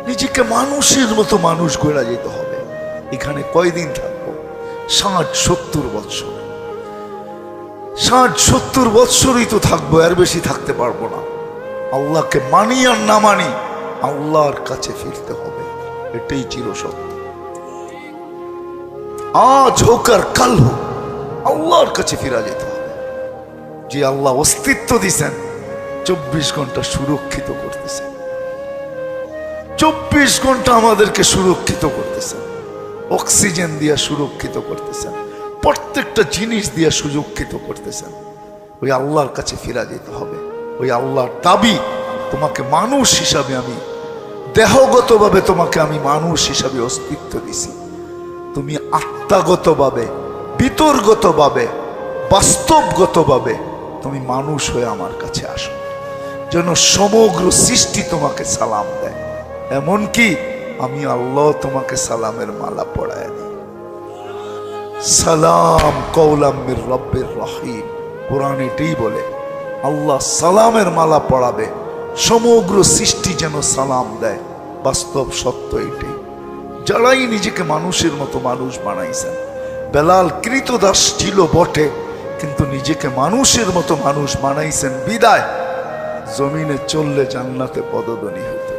নিজেকে মানুষের মতো মানুষ গড়া যেতে হবে। এখানে কয়দিন থাকবো? 60-70 বৎসর। 60-70 বৎসরই তো থাকবো, এর বেশি থাকতে পারবো না। আল্লাহকে মানি আর না মানি, আল্লাহর কাছে ফিরতে হবে। এটাই চিরসত্য। আজ হোক আর কাল হোক, আল্লাহর কাছে ফিরা যেতে হবে। যে আল্লাহ অস্তিত্ব দিছেন, 24 ঘন্টা সুরক্ষিত করতেছেন। 24 ঘন্টা আমাদেরকে সুরক্ষিত করতেছেন, অক্সিজেন দিয়ে সুরক্ষিত করতেছেন, প্রত্যেকটা জিনিস দিয়ে সুরক্ষিত করতেছেন। ওই আল্লাহর কাছে ফিরা যেতে হবে। ওই আল্লাহর দাবি, তোমাকে মানুষ হিসাবে আমি দেহগতভাবে তোমাকে আমি মানুষ হিসাবে অস্তিত্ব দিছি, তুমি আত্মাগতভাবে, ভিতরগতভাবে, বাস্তবগতভাবে তুমি মানুষ হয়ে আমার কাছে আসো, যেন সমগ্র সৃষ্টি তোমাকে সালাম দেয়। এমনকি আমি আল্লাহ তোমাকে সালামের মালা পড়ায় দিই। সালাম কওলাম মির রব্বির রহিম। কোরআন এটাই বলে, আল্লাহ সালামের মালা পড়াবে, সমগ্র সৃষ্টি যেন সালাম দেয়। বাস্তব সত্য এটাই। যারাই নিজেকে মানুষের মতো মানুষ বানাইছেন, বেলাল কৃতদাস ছিল বটে, কিন্তু নিজেকে মানুষের মতো মানুষ বানাইছেন বিদায় জমিনে চললে জান্নাতে পদধ্বনি হতো।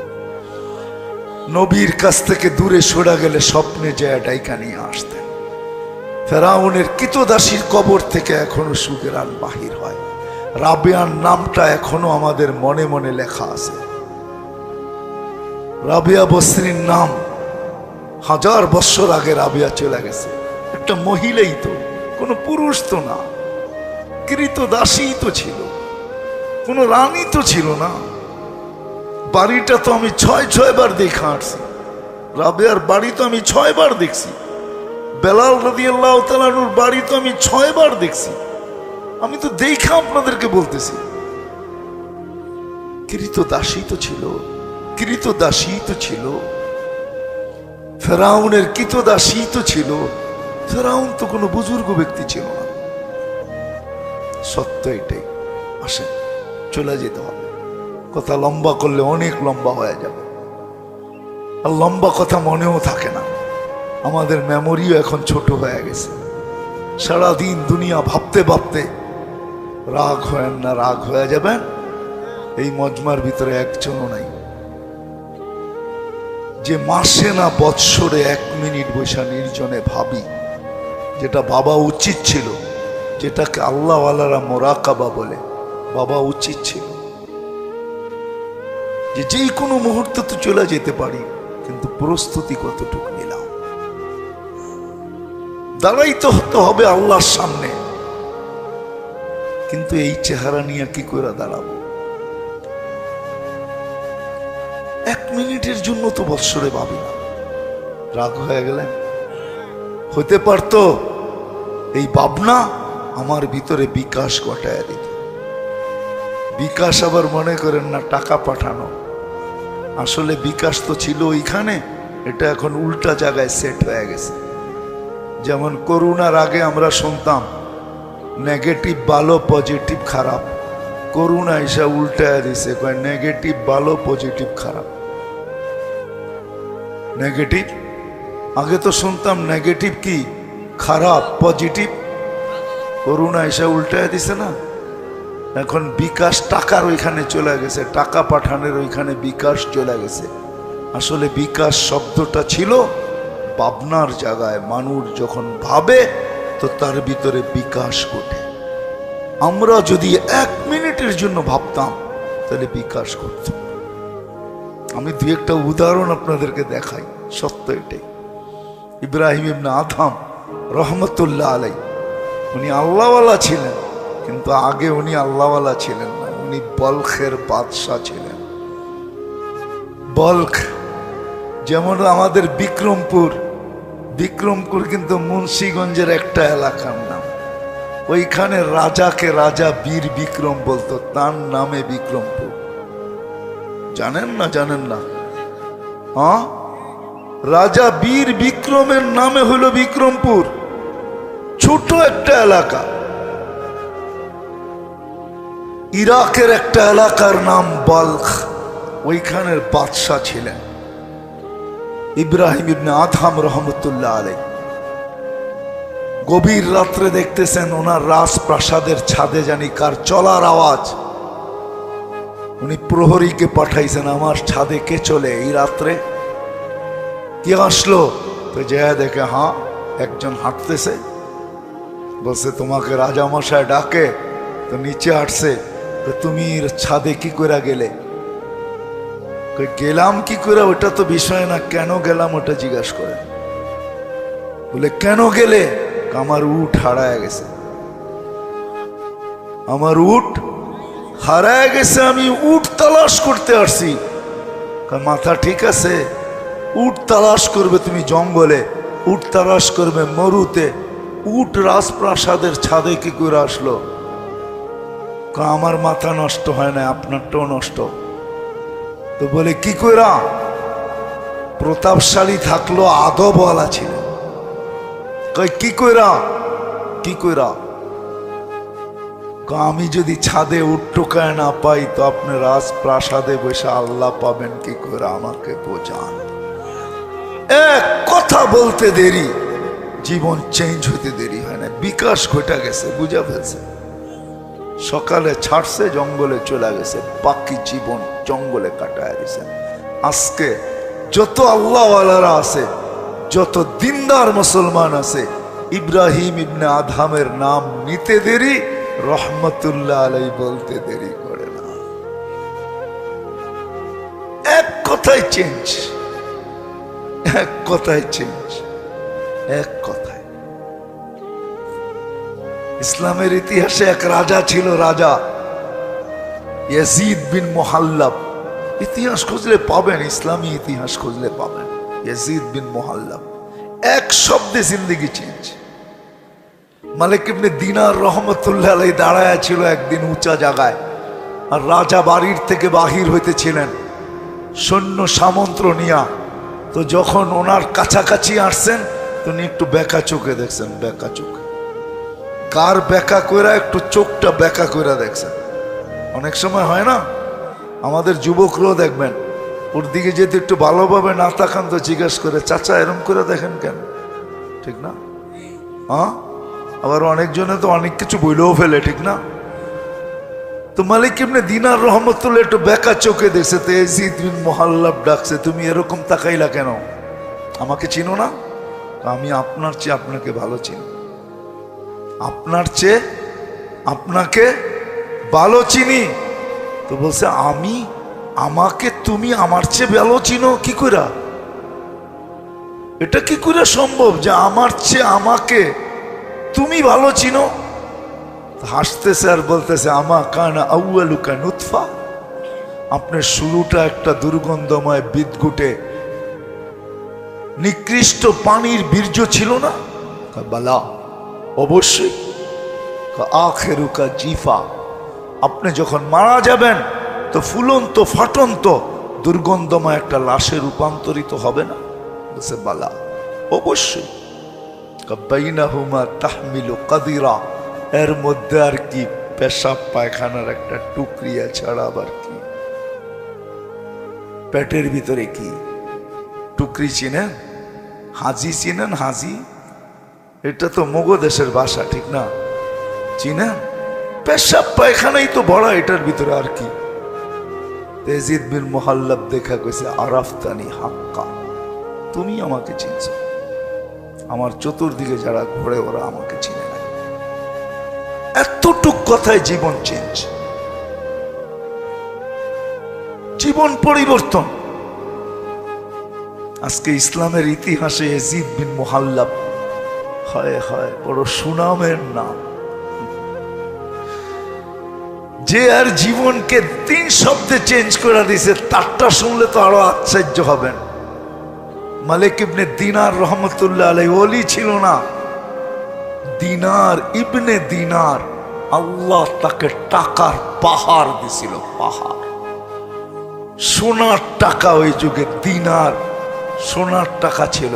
নবীর কাছ থেকে দূরে সরে গেলে স্বপ্নে যায় ডাইকা নিয়ে আসতেন। ফেরাউনের কৃতদাসীর কবর থেকে এখনো সুগেরান বাহির হয়। রাবিয়ার নামটা এখনো আমাদের মনে মনে লেখা আছে। রাবিয়া বসরির নাম 1000 বছর আগে রাবিয়া চলে গেছে। একটা মহিলাই তো, কোনো পুরুষ তো না, কৃতদাসী তো ছিল, কোনো রানী তো ছিল না। বাড়িটা তো আমি 6 বার দেখা আসছি। রাবিয়ার বাড়ি তো আমি 6 বার দেখছি। বেলাল রাদিয়াল্লাহু তাআলা আনহুর বাড়ি তো আমি 6 বার দেখছি। আমি তো দেখা আপনাদেরকে বলতেছি। কৃতদাসী তো ছিল, কৃতদাসী তো ছিল। ফেরাউনের কৃতদাসী তো ছিল। ফেরাউন তো কোনো বুজুর্গ ব্যক্তি ছিল না। সত্য এটাই। আসেন, চলে যেতে হবে। কথা লম্বা করলে অনেক লম্বা হয়ে যাবে, আর লম্বা কথা মনেও থাকে না। আমাদের মেমোরিও এখন ছোট হয়ে গেছে। সারাদিন দুনিয়া ভাবতে ভাবতে রাগ হয় না, রাগ হয়ে যাবেন। এই মজমার ভিতরে একজনও নাই যে মাসে না বৎসরে 1 মিনিট বৈশা নির্জনে ভাবি, যেটা বাবা উচিত ছিল, যেটাকে আল্লাহওয়ালারা মোরাকাবা বলে, বাবা উচিত ছিল। যে কোনো মুহূর্তে তো চলে যেতে পারি, কিন্তু প্রস্তুতি কতটুকু নিলাম। দাঁড়াইতে হতে হবে আল্লাহর সামনে, কিন্তু এই চেহারা নিয়ে কি করে দাঁড়াবো? 1 মিনিটের জন্য তো বৎসরে ভাবি না। রাগ হয়ে গেলেন? হতে পারতো এই ভাবনা আমার ভিতরে বিকাশ ঘটায় দিত। বিকাশ আবার মনে করেন না টাকা পাঠানো, আসলে বিকাশ তো ছিল ওইখানে, এটা এখন উল্টা জায়গায় সেট হয়ে গেছে। যেমন করোনার আগে আমরা শুনতাম নেগেটিভ ভালো, পজিটিভ খারাপ। করোনা এসে উল্টায় দিছে, কয় নেগেটিভ ভালো, পজিটিভ খারাপ। নেগেটিভ, আগে তো শুনতাম নেগেটিভ কি খারাপ, পজিটিভ। করোনা এসে উল্টায় দিছে না। এখন বিকাশ টাকার ওইখানে চলে গেছে, টাকা পাঠানোর ওইখানে বিকাশ চলে গেছে। আসলে বিকাশ শব্দটা ছিল ভাবনার জায়গায়। মানুষ যখন ভাবে তো তার ভিতরে বিকাশ ঘটে। আমরা যদি 1 মিনিটের জন্য ভাবতাম তাহলে বিকাশ করত। আমি 2-1টা উদাহরণ আপনাদেরকে দেখাই, সত্য এটাই। ইব্রাহিম ইবনে আদম রহমতুল্লাহ আলাই, উনি আল্লাহওয়ালা ছিলেন, কিন্তু আগে উনি আল্লাহওয়ালা ছিলেন না, উনি বলখের বাদশাহ ছিলেন। বলখ যেমন আমাদের বিক্রমপুর, বিক্রমপুর কিন্তু মুন্সিগঞ্জের একটা এলাকার নাম। ওইখানে রাজাকে রাজা বীর বিক্রম বলতো, তার নামে বিক্রমপুর। জানেন না? জানেন না? হ্যাঁ, রাজা বীর বিক্রমের নামে হলো বিক্রমপুর। ছোট একটা এলাকা। ইরাকের একটা এলাকার নাম বলখ, ওইখানের বাদশাহ ছিলেন। ইব্রাহিম ইবনে আদহাম রহমতুল্লাহ আলাই গভীর রাত্রে দেখতেছেন ওনার রাজপ্রাসাদের ছাদে জানি কার চলার আওয়াজ। উনি প্রহরীকে পাঠাইছেন, আমার ছাদে কে চলে এই রাত্রে, কি আসলো? তো যে দেখে হ্যাঁ একজন হাঁটতেছে, বলছে তোমাকে রাজামশাই ডাকে। তো নিচে আসছে, তো তুমি ছাদে কি করে গেলে? গেলাম কি করে ওটা তো বিষয় না, কেন গেলাম ওটা জিজ্ঞাসা করে। বলে কেন গেলে? আমার উট হারায় গেছে, আমার উট হারায় গেছে, আমি উট তালাশ করতে আসছি। মাথা ঠিক আছে, উট তালাশ করবে তুমি জঙ্গলে, উট তালাশ করবে মরুতে, উট রাজপ্রাসাদের ছাদে কি করে আসলো? আমার মাথা নষ্ট হয় না, আপনারটাও নষ্ট। তো বলে কি কইরা? প্রতাপশালী থাকলো আদবওয়ালা ছিল। কি কইরা? কি কইরা? আমি যদি ছাদে উট টোকায় না পাই তো আপনি রাজপ্রাসাদে বসে আল্লাহ পাবেন কি করে? আমাকে বোঝান। এক কথা বলতে দেরি, জীবন চেঞ্জ হতে দেরি হয় না, বিকাশ ঘটে গেছে, বুঝা ফেলছে। সকালে ছাড়ছে, জঙ্গলে চলে গেছে, বাকি জীবন জঙ্গলে কাটায় দিছে। আজকে যত আল্লাহওয়ালারা আছে, যত দিনদার মুসলমান আছে, ইব্রাহিম ইবনে আদহামের নাম নিতে দেরি, রহমতুল্লাহ আলাই বলতে দেরি করে না। এক কথায় চেঞ্জ, এক কথায় চেঞ্জ, এক কথায়। ইসলামের ইতিহাসে এক রাজা ছিল, রাজা ইয়াজিদ বিন মুহাল্লাব। ইতিহাস খুঁজলে পাবেন, ইসলামী ইতিহাস খুঁজলে পাবেন। ইয়াজিদ বিন মুহাল্লাব এক শব্দে জিন্দেগি চেঞ্জ। মালিক ইবনে দিনার রহমতুল্লাহ আলাইহি দাঁড়ায় ছিল একদিন উঁচা জায়গায়, আর রাজা বাড়ির থেকে বাহির হইতেছিলেন সৈন্য সামন্ত্র নিয়া। তো যখন ওনার কাছাকাছি আসছেন তো উনি একটু বেঁকা চোখে দেখছেন, বেঁকা চোখে। কার বেঁকা কইরা? একটু চোখটা বেঁকা কইরা দেখছেন। অনেক সময় হয় না, আমাদের যুবকরাও দেখবেন, ওর দিকে যদি একটু ভালোভাবে না তাকান তো জিজ্ঞেস করে, চাচা এরম করে দেখেন কেন? ঠিক না? হ্যাঁ, আবার অনেকজনে তো অনেক কিছু বইলেও ফেলে, ঠিক না? তো মালিক ইবনে দিনার রহমতুল্লাহ একটু বেঁকা চোখে দেখছে, তো ইয়াজিদ বিন মুহাল্লাব ডাকছে, তুমি এরকম তাকাইলা কেন? আমাকে চিনো না? আমি আপনার চেয়ে আপনাকে ভালো চিনি, আপনার চেয়ে আপনাকে ভালো চিনি। তো বলছে, আমি আমাকে তুমি আমার চেয়ে ভালো চিনো কি করে? এটা কি করে সম্ভব যে আমার চেয়ে আমাকে তুমি ভালো চিনো? হাসতেছে আর বলতেছে, আমা কানা আউয়ালুকা নুতফা, আপনার শুরুটা একটা দুর্গন্ধময় বিদঘুটে নিকৃষ্ট পানির বীর্য ছিল না? বালা, অবশ্যই। আখেরুকা জিফা, আপনি যখন মারা যাবেন তো ফুলন্ত ফাটন্ত দুর্গন্ধময় একটা লাশে রূপান্তরিত হবে না? বলছে বালা, অবশ্যই। বাইনাহুমা তাহমিলু কাদিরা, এর মধ্যে আর কি পেশাব পায়খানার একটা টুকরিয়া ছাড়া আবার কি? পেটের ভিতরে কি টুকরি চিনেন? হাজি চিনেন? হাজি, এটা তো মগো দেশের ভাষা, ঠিক না? চিনেন? পেশাব পায়খানাই তো ভরা এটার ভিতরে, আর কি? ইয়াজিদ বিন মুহাল্লাব দেখা কইছে, আরাফতানি হাক্কা, তুমি আমাকে চিনছো, আমার চতুর্দিকে যারা ঘোরে ওরা আমাকে চিনে না। এতটুক কথায় জীবন চেঞ্জ, জীবন পরিবর্তন। আজকে ইসলামের ইতিহাসে ইয়াজিদ বিন মুহাল্লাব, হয় হয় বড় সুনামের নাম, যে আর জীবনকে 3 শব্দে চেঞ্জ করে দিয়েছে। তারটা শুনলে তো আরো আশ্চর্য হবেন। মালিক ইবনে দিনার রহমতুল্লাহ আলাইহি ওলি ছিল না, দিনার ইবনে দিনার, আল্লাহ তাকে টাকার পাহাড় দিছিল, পাহাড়, সোনার টাকা। ওই যুগে দিনার সোনার টাকা ছিল।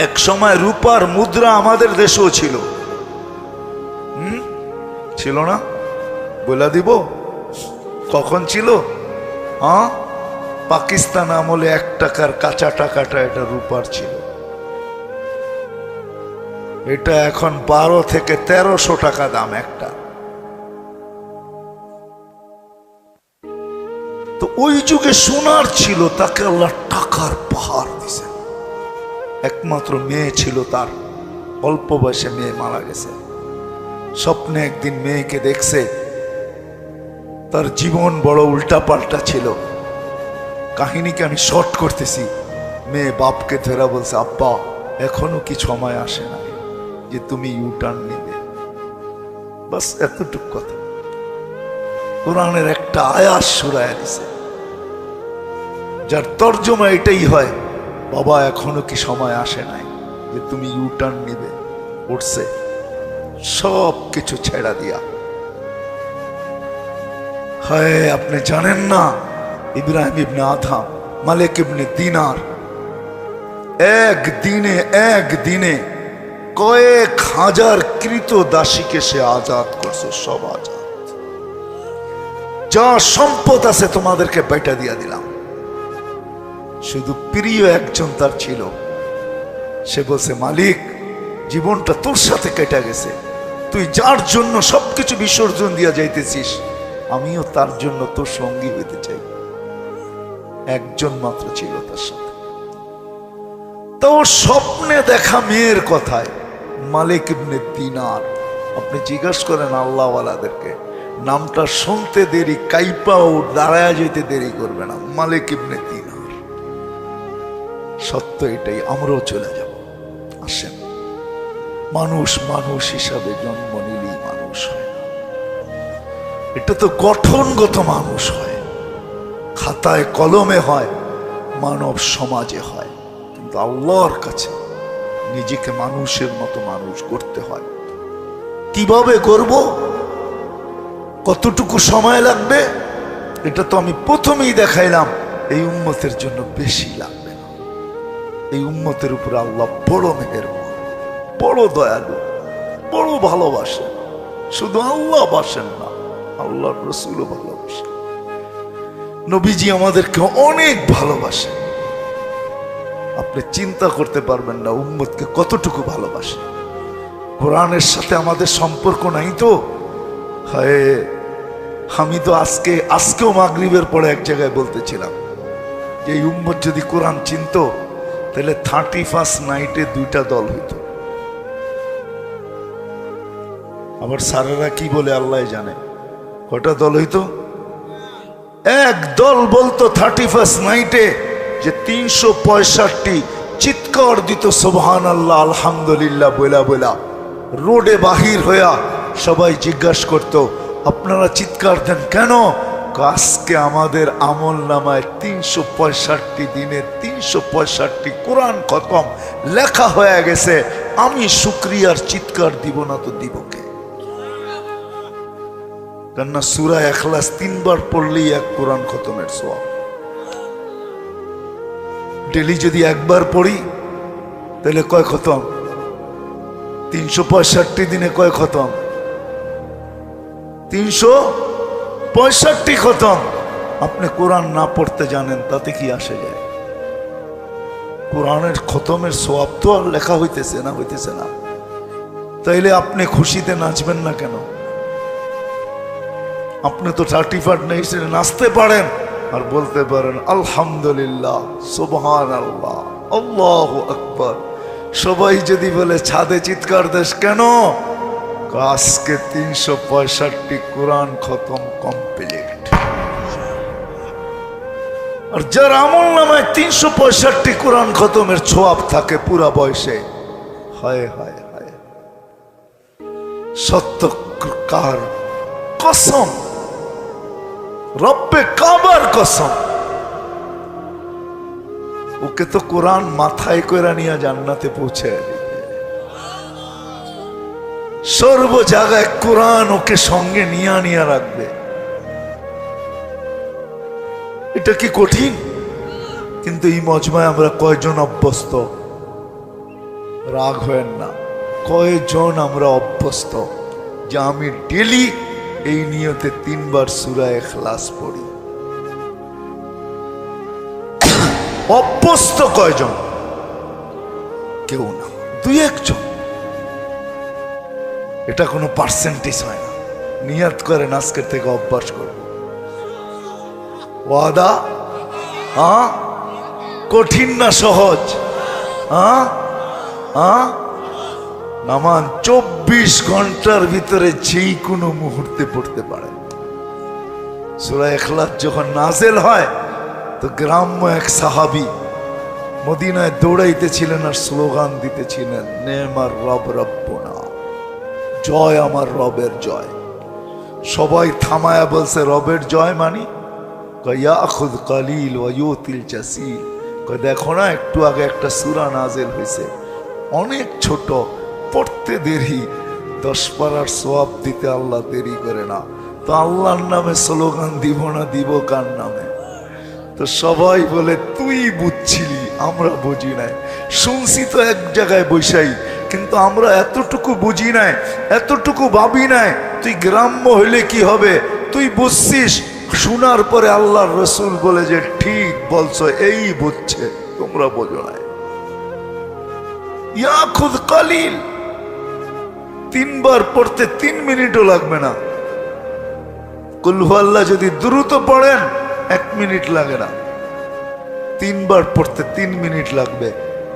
এক সময় রূপার মুদ্রা আমাদের দেশেও ছিল, ছিল না? বলে দিব কখন ছিল? হ্যাঁ, পাকিস্তান আমলে 1 টাকার কাঁচা টাকাটা এটা রূপার ছিল, এটা এখন 12 থেকে 1300 টাকা দাম একটা। তো ওই যুগে সোনার ছিল, তাকে আল্লাহ টাকার পাহাড় দিছে। একমাত্র মেয়ে ছিল তার, অল্প বয়সে মেয়ে মারা গেছে। স্বপ্নে একদিন মেয়েকে দেখছে, তার জীবন বড় উল্টা পাল্টা ছিল। কাহিনীকে আমি শর্ট করতেছি। মেয়ে বাপকে ধরে বলছে, আব্বা এখনো কি সময় আসে না যে তুমি ইউটার্ন নিবে? বাস এতটুক কথা। কোরআনের একটা আয়াত সূরায় দিছে, যার তর্জমা এটাই হয়, বাবা এখনো কি সময় আসে নাই যে তুমি ইউটার্ন নিবে? উঠছে সব কিছু ছেড়া দিয়া। হায়, আপনি জানেন না ইব্রাহিম ইবনে আদহাম, মালিক ইবনে দিনার একদিনে কয়েক হাজার কৃত দাসীকে সে আজাদ করছে, সব আজাদ। যা সম্পদ আছে তোমাদেরকে বেটা দিয়া দিলাম। শুধু প্রিয় একজন তার ছিল, সে বলছে, মালিক জীবনটা তোর সাথে কেটে গেছে, তুই যার জন্য সবকিছু বিসর্জন দিয়া যাইতেছিস, আমিও তার জন্য তোর সঙ্গী হইতে চাই। একজন মাত্র ছিল তার সাথে। তো স্বপ্নে দেখা মেয়ের কথায় মালিক ইবনে দিনার, আপনি জিজ্ঞাসা করেন আল্লাহওয়ালাদেরকে, নামটা শুনতে দেরি, কাইপাও দাঁড়ায় যেতে দেরি করবে না, মালিক ইবনে দিনার। সত্য এটাই, আমরাও চলে যাব। আসেন, মানুষ মানুষ হিসাবে জন্ম নিলেই মানুষ হয় না, এটা তো গঠনগত মানুষ হয়, খাতায় কলমে হয়, মানব সমাজে হয়। কিন্তু আল্লাহর কাছে নিজেকে মানুষের মতো মানুষ করতে হয়। কিভাবে করব, কতটুকু সময় লাগবে, এটা তো আমি প্রথমেই দেখাইলাম। এই উম্মতের জন্য বেশি লাগবে না। এই উম্মতের উপরে আল্লাহ বড় মেহেরবান, বড় দয়ালু, বড় ভালোবাসেন। শুধু আল্লাহ বাসেন না, আল্লাহর রাসূলও ভালোবাসেন। নবীজি আমাদেরকে অনেক ভালোবাসেন। আপনি চিন্তা করতে পারবেন না উম্মতকে কতটুকু ভালোবাসে। কোরআনের সাথে আমাদের সম্পর্ক নাই তো? হায়, আমি তো আজকেও মাগরিবের পরে এক জায়গায় বলতেছিলাম যে এই উম্মত যদি কোরআন চিনত, তাহলে 31st নাইটে 2টা দল হইত। আবার সারারা কি বলে আল্লাহ জানে, কটা দল হইতো? এক দল বলতো 31st নাইটে যে 365 চিৎকার দিত সুবহানাল্লাহ আলহামদুলিল্লাহ বলা বলা। রোডে বাহির হইয়া সবাই জিজ্ঞাসা করত, আপনারা চিৎকার দেন কেন? আজকে আমাদের আমল নামায় 365 দিনে 365 কোরআন খতম লেখা হয়ে গেছে, আমি শুকরিয়ার চিৎকার দিব না তো দিব কে? কেননা সূরা ইখলাস 3 বার পড়লেই 1 কোরআন খতমের সওয়াব। ডেলি যদি 1 বার পড়ি তাহলে কয় খতম? 365 দিনে কয় খতম? 365 খতম। আপনি কোরআন না পড়তে জানেন তাতে কি আসে যায়? কোরআনের খতমের সওয়াব তো আর লেখা হইতেছে না। তাইলে আপনি খুশিতে নাচবেন না কেন? আপনি তো 31 নাইটে নাচতে পারেন আর বলতে পারেন আলহামদুলিল্লাহ, সুবহানাল্লাহ, আল্লাহু আকবার। সবাই যদি বলে ছাদে চিৎকার দেশ কেন? আজকে 365 কোরআন খতম কমপ্লিট। আর যার আমল নামায় 365 কোরআন খতমের ছোয়াব থাকে পুরা বয়সে, হায় হায় হায়, সত্যকার কসম, রব্বে কাবার কসম, ওকে তো কোরআন মাথায় কইরা নিয়ে জান্নাতে পৌঁছে দিবে। সর্ব জায়গায় কোরআন ওকে সঙ্গে নিয়ে রাখবে। এটা কি কঠিন? কিন্তু এই মজমায় আমরা কয়জন অভ্যস্ত? রাগ হয়েন না, কয়জন আমরা অভ্যস্ত যে আমি ডেলি এই নিয়তে 3 বার সূরা ইখলাস পড়ি? অভ্যস্ত কয়জন? কেউ না, দুই একজন। এটা কোনো পার্সেন্টেজ হয় না। নিয়াত করেন আজকের থেকে অভ্যাস করব। ওয়াদা? হ্যাঁ, কঠিন না সহজ? হ্যাঁ হ্যাঁ, নামান 24 ঘন্টার ভিতরে যেই কোনো মুহূর্তে পড়তে পারে। সূরা ইখলাস যখন নাজেল হয় তো গ্রাম্য এক সাহাবী মদিনায় দৌড়াইতেছিলেন আর স্লোগান দিতেছিলেন, নেমার রব রব্বুনা, জয় আমার রবের জয়। সবাই থামায়া বলছে, রবের জয় মানি? ইয়াখুদ কালিল ওয়া ইউতিল জাসিল। দেখো না, একটু আগে একটা সূরা নাজেল হয়েছে, অনেক ছোট, পড়তে দেরি, 10 পারার সওয়াব দিতে আল্লাহ দেরি করে না। তো আল্লাহর নামে স্লোগান দিব না, দিব কার নামে? তো সবাই বলে, তুই বুঝছিলি, আমরা বুঝি নাই। শুনছি তো এক জায়গায় বৈশাই, কিন্তু আমরা এতটুকু বুঝি নাই, এতটুকু ভাবি নাই। তুই গ্রাম্য হইলে কি হবে, তুই বুঝছিস। শোনার পরে আল্লাহর রসুল বলে যে, ঠিক বলছো, এই বুঝছে, তোমরা বোঝো নাই। ইয়াখুদ কালিল, 3 বার পড়তে 3 মিনিটও লাগবে না। কুল হুয়াল্লাহ যদি দ্রুত পড়েন 1 মিনিট লাগে না, 3 বার পড়তে 3 মিনিট লাগবে।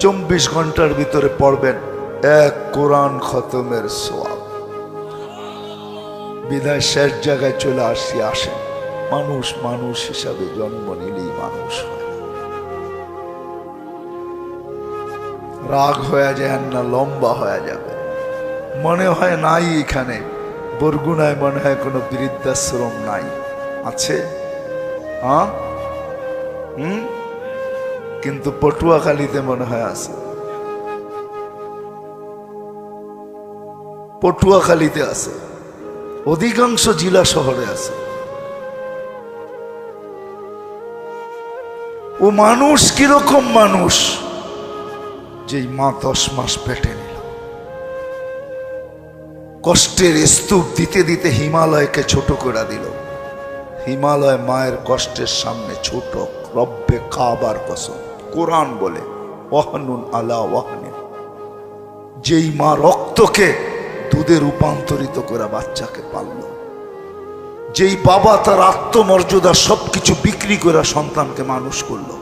24 ঘন্টার ভিতরে পড়বেন, 1 কোরআন খতমের সওয়াব। বিদায় শেষ জায়গায় চলে আসেন। মানুষ মানুষ হিসাবে জন্ম নিলেই মানুষ হয়। রাগ হয়ে যায় না, লম্বা হয়ে যাবে। মনে হয় নাই এখানে বরগুনায়, মনে হয় কোনো বৃদ্ধাশ্রম নাই। আছে? হ্যাঁ, কিন্তু পটুয়াখালীতে মনে হয় আছে। পটুয়াখালীতে আছে, অধিকাংশ জেলা শহরে আছে। ও মানুষ কিরকম মানুষ, যেই মা 10 মাস পেটে নিল, কষ্টের স্তূপ দিতে দিতে হিমালয়কে ছোট করে দিল। হিমালয় মায়ের কষ্টের সামনে ছোট। রব্বে কাবার কসম, কোরআন বলে, ওয়াহনুন আলা ওয়াহনে। যেই মা রক্তকে দুধে রূপান্তরিত করে বাচ্চাকে পালল, যেই বাবা তার আত্মমর্যাদা সবকিছু বিক্রি করে সন্তানকে মানুষ করলো,